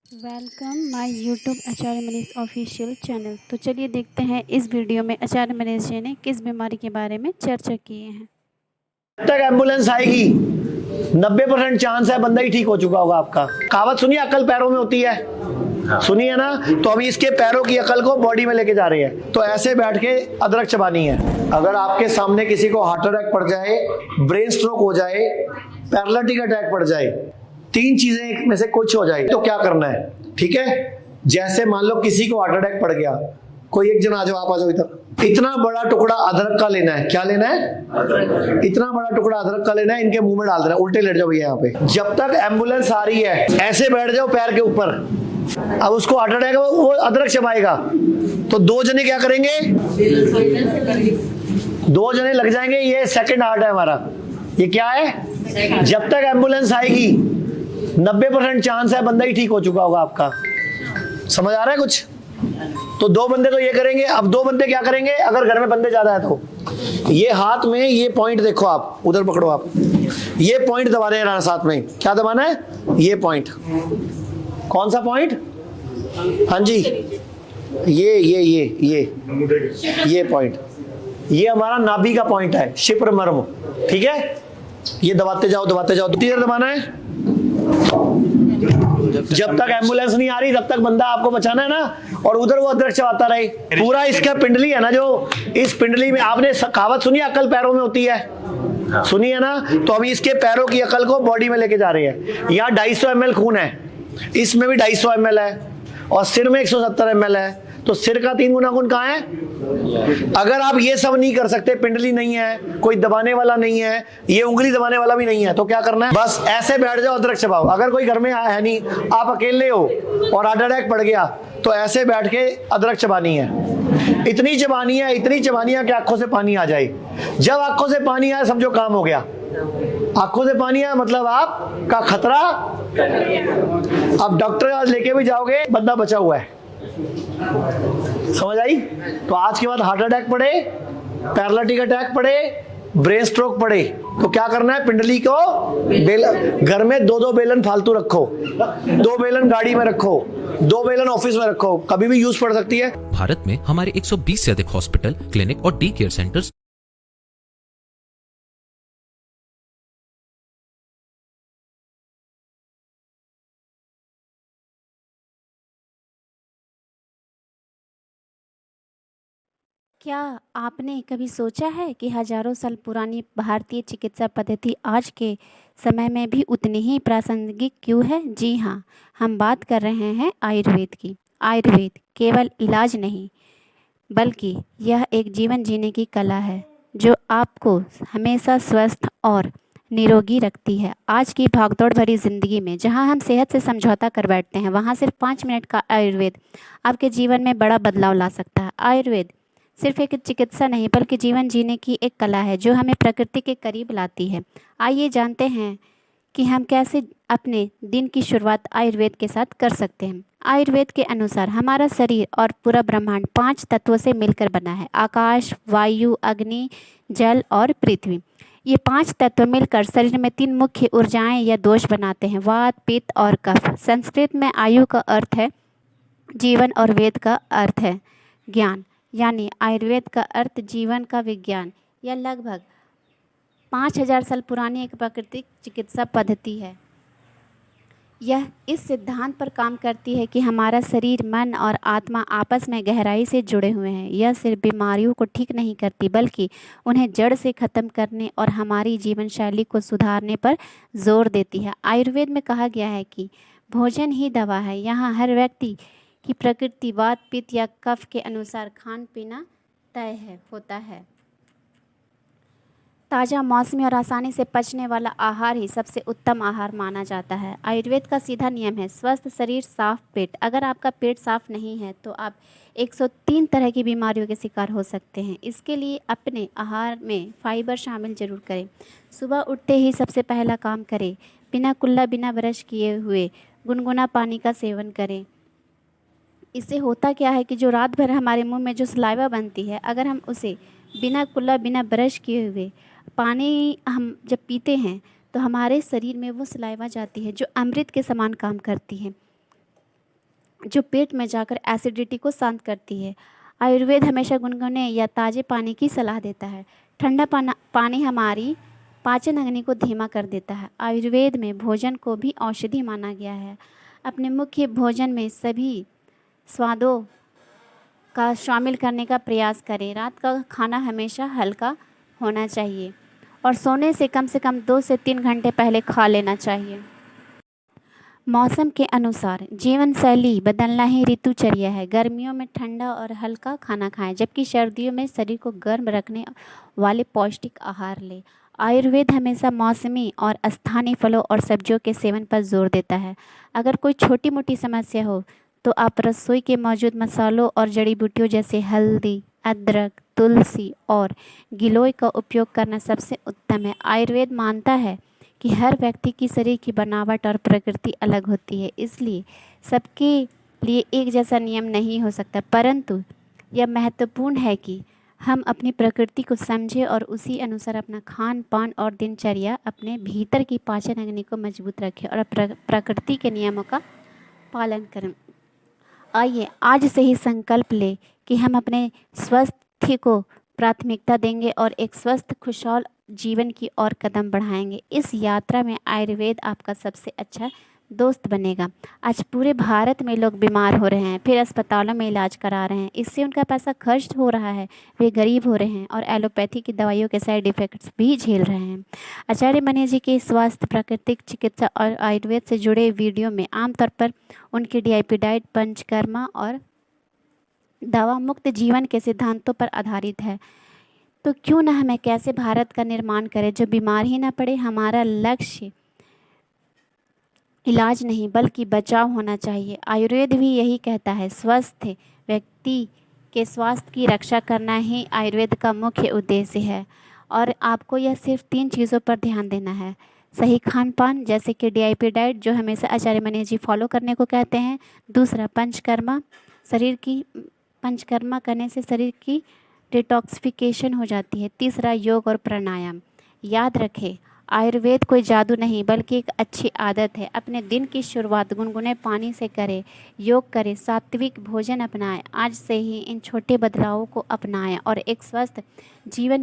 Welcome my YouTube Acharya Manish official channel. तो चलिए देखते हैं इस वीडियो में आचार्य मनीष जी ने किस बीमारी के बारे में चर्चा किए हैं। जब तक एम्बुलेंस आएगी 90% चांस है बंदा ही ठीक हो चुका होगा। आपका कहावत सुनिए, अकल पैरों में होती है। हाँ। सुनिए ना। तो अभी इसके पैरों की अकल को बॉडी में लेके जा रही है। तो ऐसे बैठ के अदरक चबानी है। अगर आपके सामने किसी को हार्ट अटैक पड़ जाए, ब्रेन स्ट्रोक हो जाए, पैरालिटिक अटैक पड़ जाए, तीन चीजें में से कुछ हो जाए तो क्या करना है? ठीक है, जैसे मान लो किसी को हार्ट अटैक पड़ गया, कोई एक जन आ जाओ, आप आ जाओ इधर। इतना बड़ा टुकड़ा अदरक का लेना है। क्या लेना है? इतना बड़ा टुकड़ा अदरक का लेना है, इनके मुंह में डाल देना है। उल्टे लेट जाओ भैया यहाँ पे। जब तक एम्बुलेंस आ रही है ऐसे बैठ जाओ पैर के ऊपर। अब उसको हार्ट अटैक है, वो अदरक चबाएगा तो दो जने क्या करेंगे? दो जने लग जाएंगे। ये सेकंड हार्ट है हमारा। ये क्या है? जब तक एम्बुलेंस आएगी 90% चांस है बंदा ही ठीक हो चुका होगा आपका। समझ आ रहा है कुछ? तो दो बंदे तो ये करेंगे। अब दो बंदे क्या करेंगे अगर घर में बंदे ज्यादा है तो? ये हाथ में ये पॉइंट देखो, आप उधर पकड़ो। आप ये पॉइंट दबाने हैं साथ में। क्या दबाना है? ये पॉइंट। कौन सा पॉइंट? हाँ जी, ये पॉइंट, ये हमारा नाभि का पॉइंट है, शिप्र मर्म। ठीक है, ये दबाते जाओ दबाते जाओ। कितनी देर दबाना है? जब तक एम्बुलेंस नहीं आ रही तब तक बंदा आपको बचाना है ना। और उधर वो अदरक चबाता रहे। पूरा इसका पिंडली है ना, जो इस पिंडली में आपने कहावत सुनी, अकल पैरों में होती है। हाँ। सुनी है ना। तो अभी इसके पैरों की अकल को बॉडी में लेके जा रही है। यहाँ 250 ml खून है, इसमें भी 250 ml है, और सिर में 170 ml है। तो सिर का 3 गुना खून कहाँ है? अगर आप ये सब नहीं कर सकते, पिंडली नहीं है, कोई दबाने वाला नहीं है, ये उंगली दबाने वाला भी नहीं है, तो क्या करना है? बस ऐसे बैठ जाओ, अदरक चबाओ। अगर कोई घर में है नहीं, आप अकेले हो और हार्ट अटैक पड़ गया, तो ऐसे बैठ के अदरक चबानी है। इतनी चबानी है, इतनी चबानी है कि आंखों से पानी आ जाए। जब आंखों से पानी आए समझो काम हो गया। आंखों से पानी आया मतलब आपका खतरा। आप डॉक्टर लेके भी जाओगे, बंदा बचा हुआ है। समझ आई? तो आज के बाद हार्ट अटैक पड़े, पैरालिटिक अटैक पड़े, ब्रेन स्ट्रोक पड़े, तो क्या करना है? पिंडली को घर में 2-2 बेलन फालतू रखो, 2 बेलन गाड़ी में रखो, 2 बेलन ऑफिस में रखो, कभी भी यूज पड़ सकती है। भारत में हमारे 120 से अधिक हॉस्पिटल, क्लिनिक और डी केयर सेंटर्स क्या आपने कभी सोचा है कि हजारों साल पुरानी भारतीय चिकित्सा पद्धति आज के समय में भी उतनी ही प्रासंगिक क्यों है? जी हाँ, हम बात कर रहे हैं आयुर्वेद की। आयुर्वेद केवल इलाज नहीं, बल्कि यह एक जीवन जीने की कला है जो आपको हमेशा स्वस्थ और निरोगी रखती है। आज की भागदौड़ भरी ज़िंदगी में जहां हम सेहत से समझौता कर बैठते हैं, वहां सिर्फ 5 मिनट का आयुर्वेद आपके जीवन में बड़ा बदलाव ला सकता है। आयुर्वेद सिर्फ एक चिकित्सा नहीं, बल्कि जीवन जीने की एक कला है जो हमें प्रकृति के करीब लाती है। आइए जानते हैं कि हम कैसे अपने दिन की शुरुआत आयुर्वेद के साथ कर सकते हैं। आयुर्वेद के अनुसार हमारा शरीर और पूरा ब्रह्मांड 5 तत्वों से मिलकर बना है: आकाश, वायु, अग्नि, जल और पृथ्वी। ये 5 तत्व मिलकर शरीर में 3 मुख्य ऊर्जाएं या दोष बनाते हैं: वात, पित्त और कफ। संस्कृत में आयु का अर्थ है जीवन और वेद का अर्थ है ज्ञान, यानी आयुर्वेद का अर्थ जीवन का विज्ञान। यह लगभग 5000 साल पुरानी एक प्राकृतिक चिकित्सा पद्धति है। यह इस सिद्धांत पर काम करती है कि हमारा शरीर, मन और आत्मा आपस में गहराई से जुड़े हुए हैं। यह सिर्फ बीमारियों को ठीक नहीं करती, बल्कि उन्हें जड़ से ख़त्म करने और हमारी जीवन शैली को सुधारने पर जोर देती है। आयुर्वेद में कहा गया है कि भोजन ही दवा है। यहाँ हर व्यक्ति की प्रकृति, वात, पित्त या कफ के अनुसार खान पीना तय होता है। ताज़ा, मौसमी और आसानी से पचने वाला आहार ही सबसे उत्तम आहार माना जाता है। आयुर्वेद का सीधा नियम है: स्वस्थ शरीर, साफ पेट। अगर आपका पेट साफ नहीं है तो आप 103 तरह की बीमारियों के शिकार हो सकते हैं। इसके लिए अपने आहार में फाइबर शामिल जरूर करें। सुबह उठते ही सबसे पहला काम करें, बिना कुल्ला, बिना ब्रश किए हुए गुनगुना पानी का सेवन करें। इससे होता क्या है कि जो रात भर हमारे मुंह में जो सलाइवा बनती है, अगर हम उसे बिना कुल्ला, बिना ब्रश किए हुए पानी हम जब पीते हैं तो हमारे शरीर में वो सलाइवा जाती है जो अमृत के समान काम करती है। जो पेट में जाकर एसिडिटी को शांत करती है। आयुर्वेद हमेशा गुनगुने या ताज़े पानी की सलाह देता है। ठंडा पानी हमारी पाचन अग्नि को धीमा कर देता है। आयुर्वेद में भोजन को भी औषधि माना गया है। अपने मुख्य भोजन में सभी स्वादों का शामिल करने का प्रयास करें। रात का खाना हमेशा हल्का होना चाहिए और सोने से कम 2 से 3 घंटे पहले खा लेना चाहिए। मौसम के अनुसार जीवन शैली बदलना ही ऋतुचर्या है। गर्मियों में ठंडा और हल्का खाना खाएं, जबकि सर्दियों में शरीर को गर्म रखने वाले पौष्टिक आहार लें। आयुर्वेद हमेशा मौसमी और स्थानीय फलों और सब्जियों के सेवन पर जोर देता है। अगर कोई छोटी मोटी समस्या हो तो आप रसोई के मौजूद मसालों और जड़ी बूटियों जैसे हल्दी, अदरक, तुलसी और गिलोय का उपयोग करना सबसे उत्तम है। आयुर्वेद मानता है कि हर व्यक्ति की शरीर की बनावट और प्रकृति अलग होती है, इसलिए सबके लिए एक जैसा नियम नहीं हो सकता, परंतु यह महत्वपूर्ण है कि हम अपनी प्रकृति को समझें और उसी अनुसार अपना खान पान और दिनचर्या अपने भीतर की पाचन अग्नि को मजबूत रखें और प्रकृति के नियमों का पालन करें। आइए आज से ही संकल्प लें कि हम अपने स्वास्थ्य को प्राथमिकता देंगे और एक स्वस्थ खुशहाल जीवन की ओर कदम बढ़ाएंगे। इस यात्रा में आयुर्वेद आपका सबसे अच्छा दोस्त बनेगा। आज पूरे भारत में लोग बीमार हो रहे हैं, फिर अस्पतालों में इलाज करा रहे हैं, इससे उनका पैसा खर्च हो रहा है, वे गरीब हो रहे हैं और एलोपैथी की दवाइयों के साइड इफ़ेक्ट्स भी झेल रहे हैं। आचार्य मनी जी के स्वास्थ्य, प्राकृतिक चिकित्सा और आयुर्वेद से जुड़े वीडियो में आमतौर पर उनकी डीआईपी डाइट, पंचकर्मा और दवा मुक्त जीवन के सिद्धांतों पर आधारित है। तो क्यों ना हम एक ऐसे भारत का निर्माण करें जो बीमार ही ना पड़े। हमारा लक्ष्य इलाज नहीं बल्कि बचाव होना चाहिए। आयुर्वेद भी यही कहता है, स्वस्थ व्यक्ति के स्वास्थ्य की रक्षा करना ही आयुर्वेद का मुख्य उद्देश्य है। और आपको यह सिर्फ 3 चीज़ों पर ध्यान देना है। सही खान पान जैसे कि डीआईपी डाइट जो हमेशा आचार्य मनी जी फॉलो करने को कहते हैं। दूसरा पंचकर्मा करने से शरीर की डिटॉक्सिफिकेशन हो जाती है। तीसरा योग और प्राणायाम। याद रखें, आयुर्वेद कोई जादू नहीं बल्कि एक अच्छी आदत है। अपने दिन की शुरुआत गुनगुने पानी से करें, योग करें, सात्विक भोजन अपनाएं। आज से ही इन छोटे बदलावों को अपनाएं और एक स्वस्थ जीवन